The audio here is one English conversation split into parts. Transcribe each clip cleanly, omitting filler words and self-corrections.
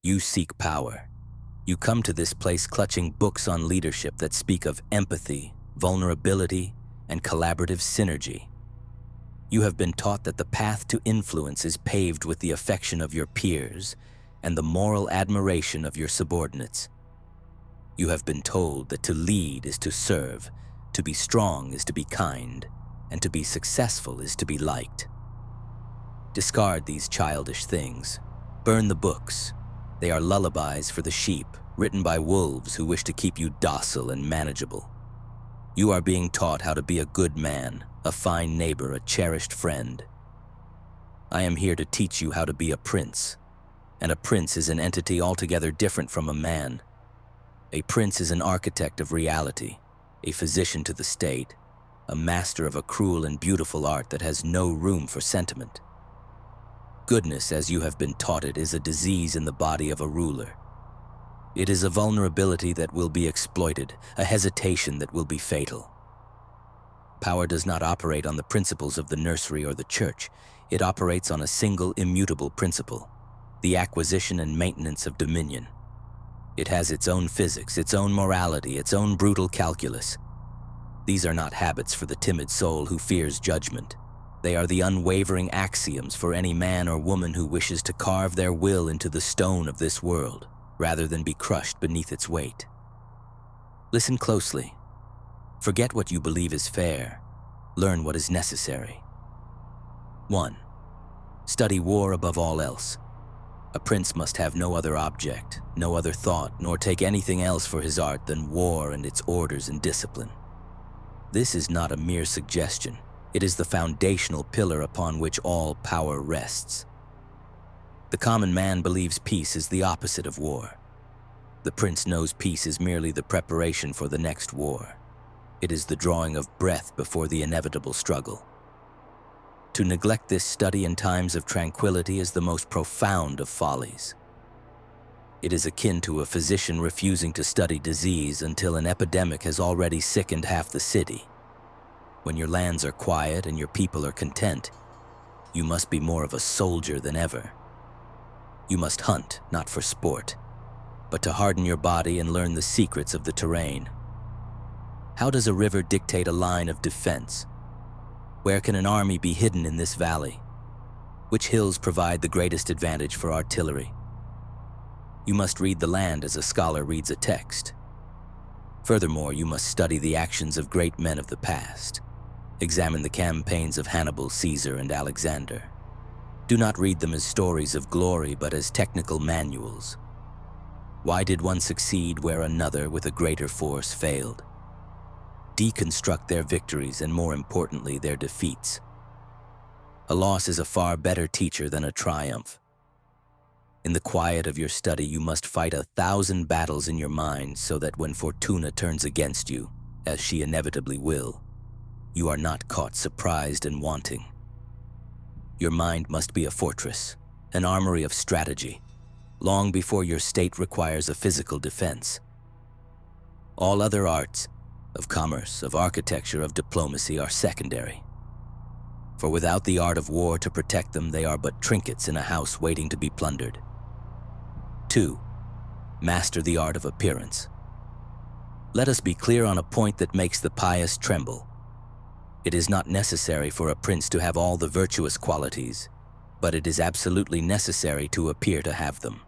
You seek power. You come to this place clutching books on leadership that speak of empathy, vulnerability, and collaborative synergy. You have been taught that the path to influence is paved with the affection of your peers and the moral admiration of your subordinates. You have been told that to lead is to serve, to be strong is to be kind, and to be successful is to be liked. Discard these childish things. Burn the books. They are lullabies for the sheep, written by wolves who wish to keep you docile and manageable. You are being taught how to be a good man, a fine neighbor, a cherished friend. I am here to teach you how to be a prince, and a prince is an entity altogether different from a man. A prince is an architect of reality, a physician to the state, a master of a cruel and beautiful art that has no room for sentiment. Goodness, as you have been taught it, is a disease in the body of a ruler. It is a vulnerability that will be exploited, a hesitation that will be fatal. Power does not operate on the principles of the nursery or the church. It operates on a single immutable principle, the acquisition and maintenance of dominion. It has its own physics, its own morality, its own brutal calculus. These are not habits for the timid soul who fears judgment. They are the unwavering axioms for any man or woman who wishes to carve their will into the stone of this world, rather than be crushed beneath its weight. Listen closely. Forget what you believe is fair. Learn what is necessary. 1. Study war above all else. A prince must have no other object, no other thought, nor take anything else for his art than war and its orders and discipline. This is not a mere suggestion. It is the foundational pillar upon which all power rests. The common man believes peace is the opposite of war. The prince knows peace is merely the preparation for the next war. It is the drawing of breath before the inevitable struggle. To neglect this study in times of tranquility is the most profound of follies. It is akin to a physician refusing to study disease until an epidemic has already sickened half the city. When your lands are quiet and your people are content, you must be more of a soldier than ever. You must hunt, not for sport, but to harden your body and learn the secrets of the terrain. How does a river dictate a line of defense? Where can an army be hidden in this valley? Which hills provide the greatest advantage for artillery? You must read the land as a scholar reads a text. Furthermore, you must study the actions of great men of the past. Examine the campaigns of Hannibal, Caesar, and Alexander. Do not read them as stories of glory, but as technical manuals. Why did one succeed where another with a greater force failed? Deconstruct their victories and, more importantly, their defeats. A loss is a far better teacher than a triumph. In the quiet of your study, you must fight 1,000 battles in your mind so that when Fortuna turns against you, as she inevitably will, you are not caught surprised and wanting. Your mind must be a fortress, an armory of strategy, long before your state requires a physical defense. All other arts, of commerce, of architecture, of diplomacy, are secondary. For without the art of war to protect them, they are but trinkets in a house waiting to be plundered. 2. Master the art of appearance. Let us be clear on a point that makes the pious tremble. It is not necessary for a prince to have all the virtuous qualities, but it is absolutely necessary to appear to have them.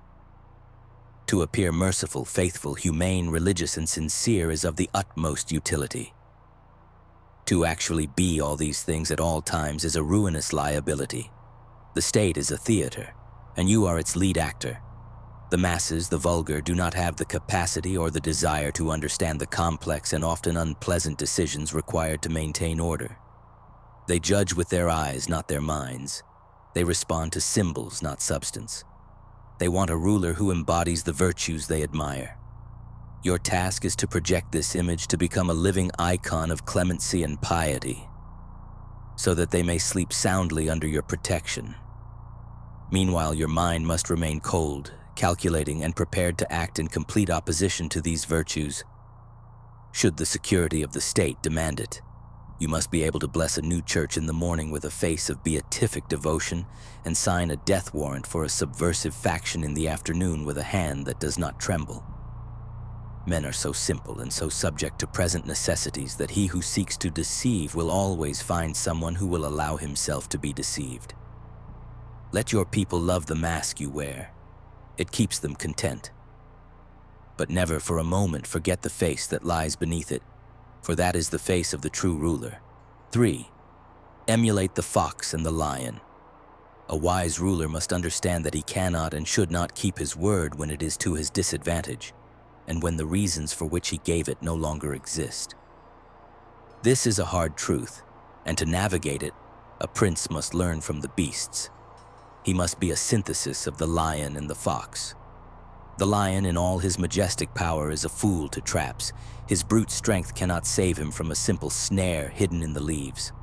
To appear merciful, faithful, humane, religious, and sincere is of the utmost utility. To actually be all these things at all times is a ruinous liability. The state is a theater, and you are its lead actor. The masses, the vulgar, do not have the capacity or the desire to understand the complex and often unpleasant decisions required to maintain order. They judge with their eyes, not their minds. They respond to symbols, not substance. They want a ruler who embodies the virtues they admire. Your task is to project this image to become a living icon of clemency and piety, so that they may sleep soundly under your protection. Meanwhile, your mind must remain cold, calculating, and prepared to act in complete opposition to these virtues, should the security of the state demand it. You must be able to bless a new church in the morning with a face of beatific devotion and sign a death warrant for a subversive faction in the afternoon with a hand that does not tremble. Men are so simple and so subject to present necessities that he who seeks to deceive will always find someone who will allow himself to be deceived. Let your people love the mask you wear. It keeps them content. But never for a moment forget the face that lies beneath it, for that is the face of the true ruler. 3. Emulate the fox and the lion. A wise ruler must understand that he cannot and should not keep his word when it is to his disadvantage, and when the reasons for which he gave it no longer exist. This is a hard truth, and to navigate it, a prince must learn from the beasts. He must be a synthesis of the lion and the fox. The lion in all his majestic power is a fool to traps. His brute strength cannot save him from a simple snare hidden in the leaves.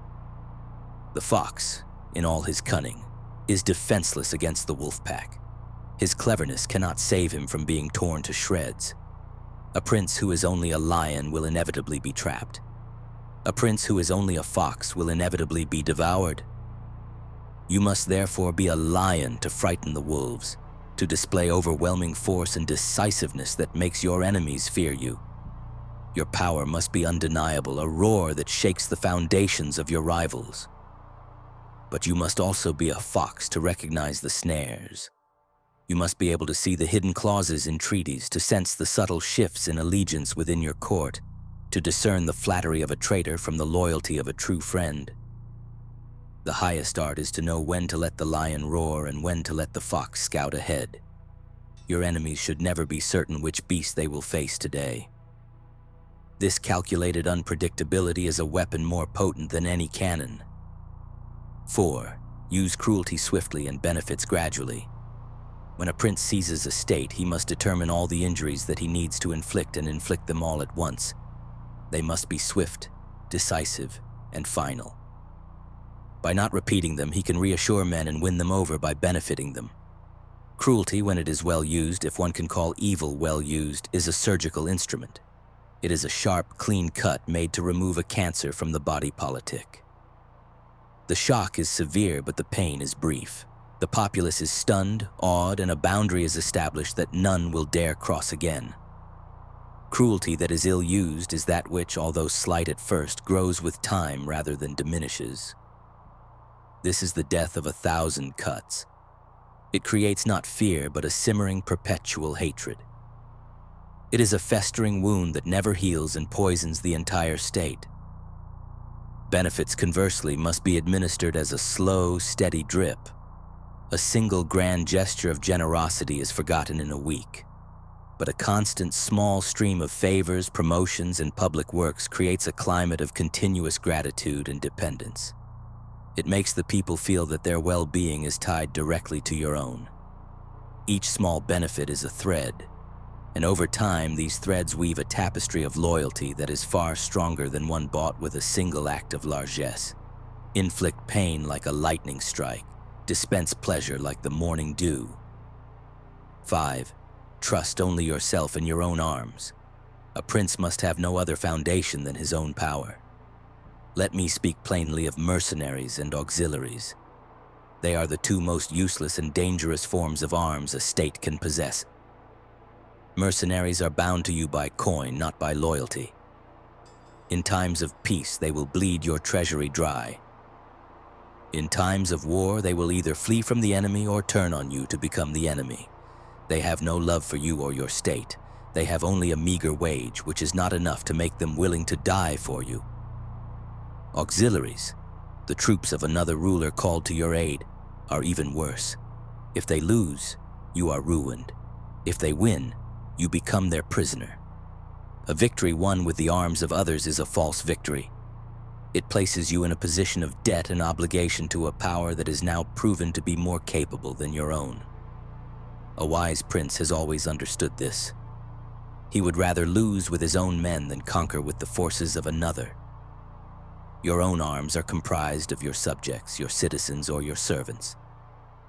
The fox, in all his cunning, is defenseless against the wolf pack. His cleverness cannot save him from being torn to shreds. A prince who is only a lion will inevitably be trapped. A prince who is only a fox will inevitably be devoured. You must therefore be a lion to frighten the wolves, to display overwhelming force and decisiveness that makes your enemies fear you. Your power must be undeniable, a roar that shakes the foundations of your rivals. But you must also be a fox to recognize the snares. You must be able to see the hidden clauses in treaties, to sense the subtle shifts in allegiance within your court, to discern the flattery of a traitor from the loyalty of a true friend. The highest art is to know when to let the lion roar and when to let the fox scout ahead. Your enemies should never be certain which beast they will face today. This calculated unpredictability is a weapon more potent than any cannon. 4. Use cruelty swiftly and benefits gradually. When a prince seizes a state, he must determine all the injuries that he needs to inflict and inflict them all at once. They must be swift, decisive, and final. By not repeating them, he can reassure men and win them over by benefiting them. Cruelty, when it is well used, if one can call evil well used, is a surgical instrument. It is a sharp, clean cut made to remove a cancer from the body politic. The shock is severe, but the pain is brief. The populace is stunned, awed, and a boundary is established that none will dare cross again. Cruelty that is ill-used is that which, although slight at first, grows with time rather than diminishes. This is the death of 1,000 cuts. It creates not fear, but a simmering, perpetual hatred. It is a festering wound that never heals and poisons the entire state. Benefits, conversely, must be administered as a slow, steady drip. A single grand gesture of generosity is forgotten in a week, but a constant small stream of favors, promotions, and public works creates a climate of continuous gratitude and dependence. It makes the people feel that their well-being is tied directly to your own. Each small benefit is a thread, and over time these threads weave a tapestry of loyalty that is far stronger than one bought with a single act of largesse. Inflict pain like a lightning strike, dispense pleasure like the morning dew. 5. Trust only yourself in your own arms. A prince must have no other foundation than his own power. Let me speak plainly of mercenaries and auxiliaries. They are the two most useless and dangerous forms of arms a state can possess. Mercenaries are bound to you by coin, not by loyalty. In times of peace, they will bleed your treasury dry. In times of war, they will either flee from the enemy or turn on you to become the enemy. They have no love for you or your state. They have only a meager wage, which is not enough to make them willing to die for you. Auxiliaries, the troops of another ruler called to your aid, are even worse. If they lose, you are ruined. If they win, you become their prisoner. A victory won with the arms of others is a false victory. It places you in a position of debt and obligation to a power that is now proven to be more capable than your own. A wise prince has always understood this. He would rather lose with his own men than conquer with the forces of another. Your own arms are comprised of your subjects, your citizens, or your servants.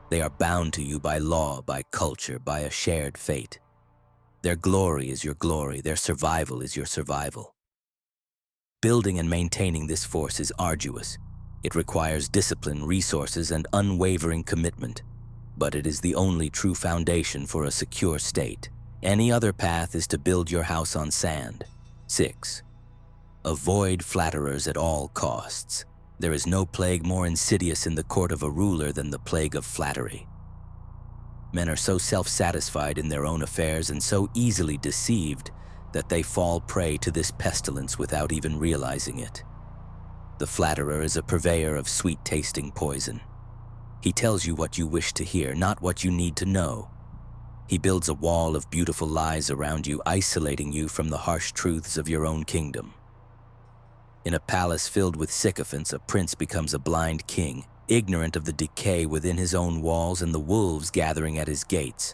They are bound to you by law, by culture, by a shared fate. Their glory is your glory, their survival is your survival. Building and maintaining this force is arduous. It requires discipline, resources, and unwavering commitment. But it is the only true foundation for a secure state. Any other path is to build your house on sand. 6. Avoid flatterers at all costs. There is no plague more insidious in the court of a ruler than the plague of flattery. Men are so self-satisfied in their own affairs and so easily deceived that they fall prey to this pestilence without even realizing it. The flatterer is a purveyor of sweet-tasting poison. He tells you what you wish to hear, not what you need to know. He builds a wall of beautiful lies around you, isolating you from the harsh truths of your own kingdom. In a palace filled with sycophants, a prince becomes a blind king, ignorant of the decay within his own walls and the wolves gathering at his gates.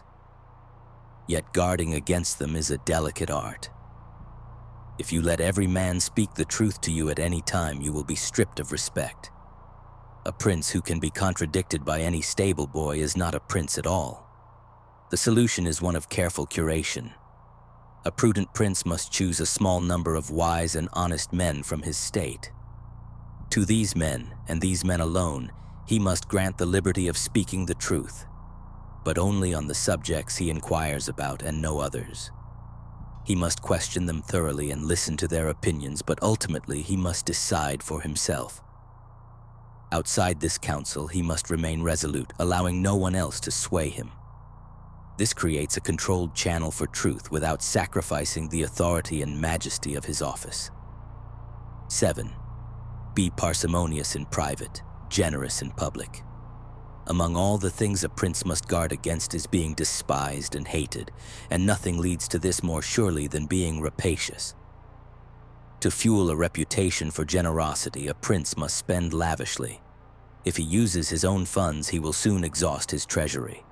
Yet guarding against them is a delicate art. If you let every man speak the truth to you at any time, you will be stripped of respect. A prince who can be contradicted by any stable boy is not a prince at all. The solution is one of careful curation. A prudent prince must choose a small number of wise and honest men from his state. To these men, and these men alone, he must grant the liberty of speaking the truth, but only on the subjects he inquires about and no others. He must question them thoroughly and listen to their opinions, but ultimately he must decide for himself. Outside this council, he must remain resolute, allowing no one else to sway him. This creates a controlled channel for truth without sacrificing the authority and majesty of his office. 7. Be parsimonious in private, generous in public. Among all the things a prince must guard against is being despised and hated, and nothing leads to this more surely than being rapacious. To fuel a reputation for generosity, a prince must spend lavishly. If he uses his own funds, he will soon exhaust his treasury.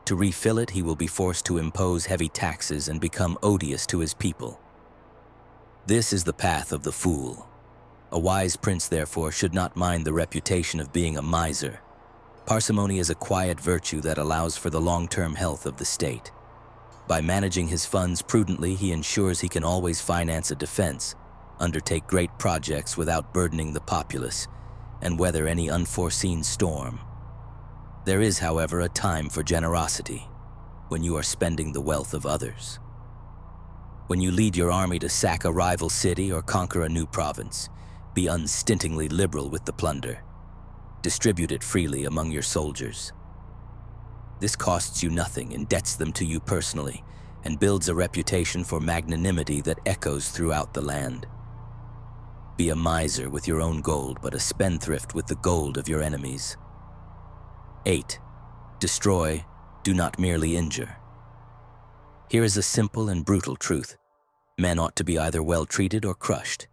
To refill it, he will be forced to impose heavy taxes and become odious to his people. This is the path of the fool. A wise prince, therefore, should not mind the reputation of being a miser. Parsimony is a quiet virtue that allows for the long-term health of the state. By managing his funds prudently, he ensures he can always finance a defense, undertake great projects without burdening the populace, and weather any unforeseen storm. There is, however, a time for generosity, when you are spending the wealth of others. When you lead your army to sack a rival city or conquer a new province, be unstintingly liberal with the plunder. Distribute it freely among your soldiers. This costs you nothing, indebts them to you personally, and builds a reputation for magnanimity that echoes throughout the land. Be a miser with your own gold, but a spendthrift with the gold of your enemies. 8. Destroy, do not merely injure. Here is a simple and brutal truth. Men ought to be either well treated or crushed.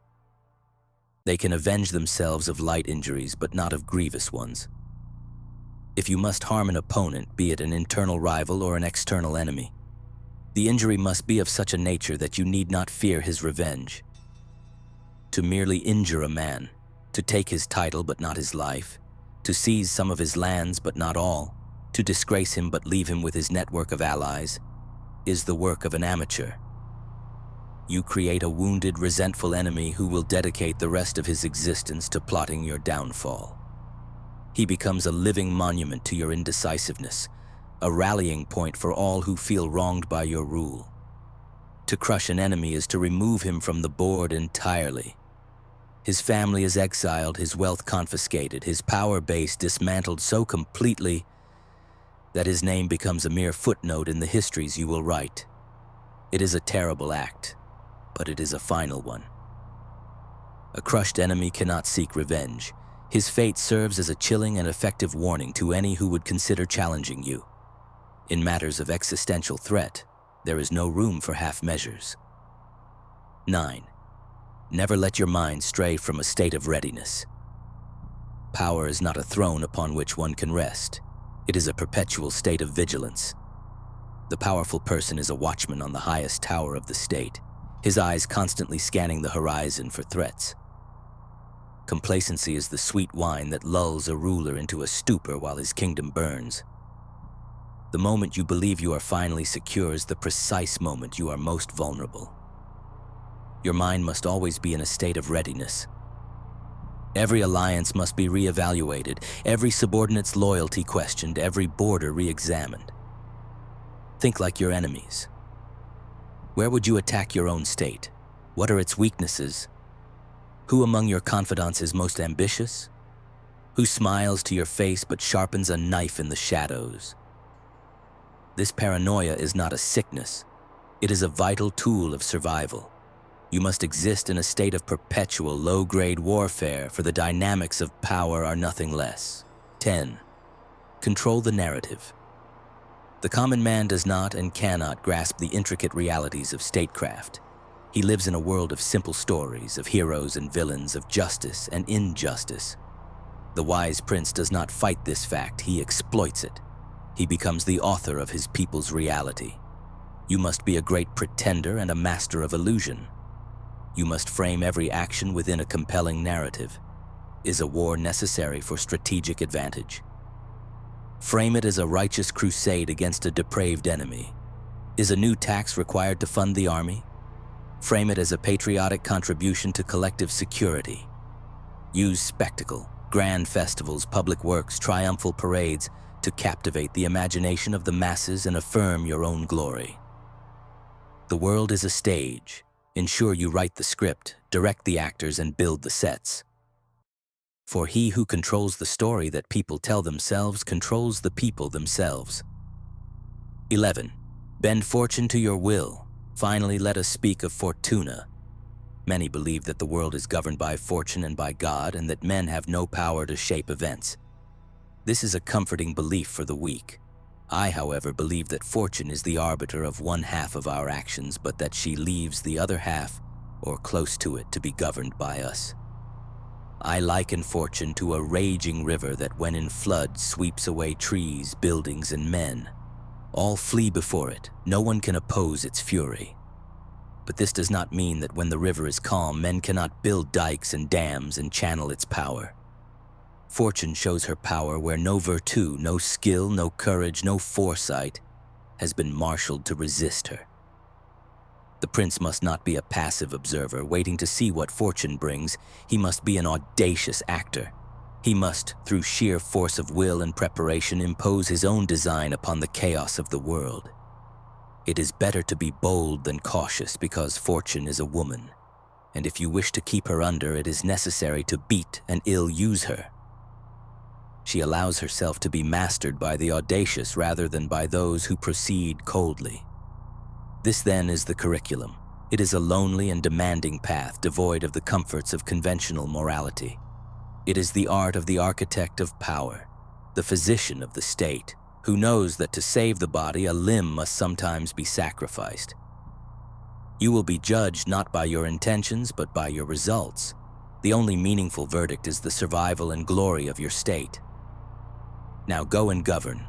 They can avenge themselves of light injuries, but not of grievous ones. If you must harm an opponent, be it an internal rival or an external enemy, the injury must be of such a nature that you need not fear his revenge. To merely injure a man, to take his title but not his life, to seize some of his lands but not all, to disgrace him but leave him with his network of allies, is the work of an amateur. You create a wounded, resentful enemy who will dedicate the rest of his existence to plotting your downfall. He becomes a living monument to your indecisiveness, a rallying point for all who feel wronged by your rule. To crush an enemy is to remove him from the board entirely. His family is exiled, his wealth confiscated, his power base dismantled so completely that his name becomes a mere footnote in the histories you will write. It is a terrible act, but it is a final one. A crushed enemy cannot seek revenge. His fate serves as a chilling and effective warning to any who would consider challenging you. In matters of existential threat, there is no room for half measures. 9. Never let your mind stray from a state of readiness. Power is not a throne upon which one can rest. It is a perpetual state of vigilance. The powerful person is a watchman on the highest tower of the state, his eyes constantly scanning the horizon for threats. Complacency is the sweet wine that lulls a ruler into a stupor while his kingdom burns. The moment you believe you are finally secure is the precise moment you are most vulnerable. Your mind must always be in a state of readiness. Every alliance must be re-evaluated, every subordinate's loyalty questioned, every border re-examined. Think like your enemies. Where would you attack your own state? What are its weaknesses? Who among your confidants is most ambitious? Who smiles to your face but sharpens a knife in the shadows? This paranoia is not a sickness. It is a vital tool of survival. You must exist in a state of perpetual low-grade warfare, for the dynamics of power are nothing less. 10. Control the narrative. The common man does not and cannot grasp the intricate realities of statecraft. He lives in a world of simple stories, of heroes and villains, of justice and injustice. The wise prince does not fight this fact, he exploits it. He becomes the author of his people's reality. You must be a great pretender and a master of illusion. You must frame every action within a compelling narrative. Is a war necessary for strategic advantage? Frame it as a righteous crusade against a depraved enemy. Is a new tax required to fund the army? Frame it as a patriotic contribution to collective security. Use spectacle, grand festivals, public works, triumphal parades to captivate the imagination of the masses and affirm your own glory. The world is a stage. Ensure you write the script, direct the actors, and build the sets. For he who controls the story that people tell themselves controls the people themselves. 11. Bend fortune to your will. Finally, let us speak of fortuna. Many believe that the world is governed by fortune and by God, and that men have no power to shape events. This is a comforting belief for the weak. I, however, believe that fortune is the arbiter of one half of our actions, but that she leaves the other half, or close to it, to be governed by us. I liken fortune to a raging river that, when in flood, sweeps away trees, buildings, and men. All flee before it. No one can oppose its fury. But this does not mean that when the river is calm, men cannot build dikes and dams and channel its power. Fortune shows her power where no virtue, no skill, no courage, no foresight has been marshaled to resist her. The prince must not be a passive observer, waiting to see what fortune brings. He must be an audacious actor. He must, through sheer force of will and preparation, impose his own design upon the chaos of the world. It is better to be bold than cautious, because fortune is a woman, and if you wish to keep her under, it is necessary to beat and ill-use her. She allows herself to be mastered by the audacious rather than by those who proceed coldly. This, then, is the curriculum. It is a lonely and demanding path, devoid of the comforts of conventional morality. It is the art of the architect of power, the physician of the state, who knows that to save the body, a limb must sometimes be sacrificed. You will be judged not by your intentions, but by your results. The only meaningful verdict is the survival and glory of your state. Now go and govern.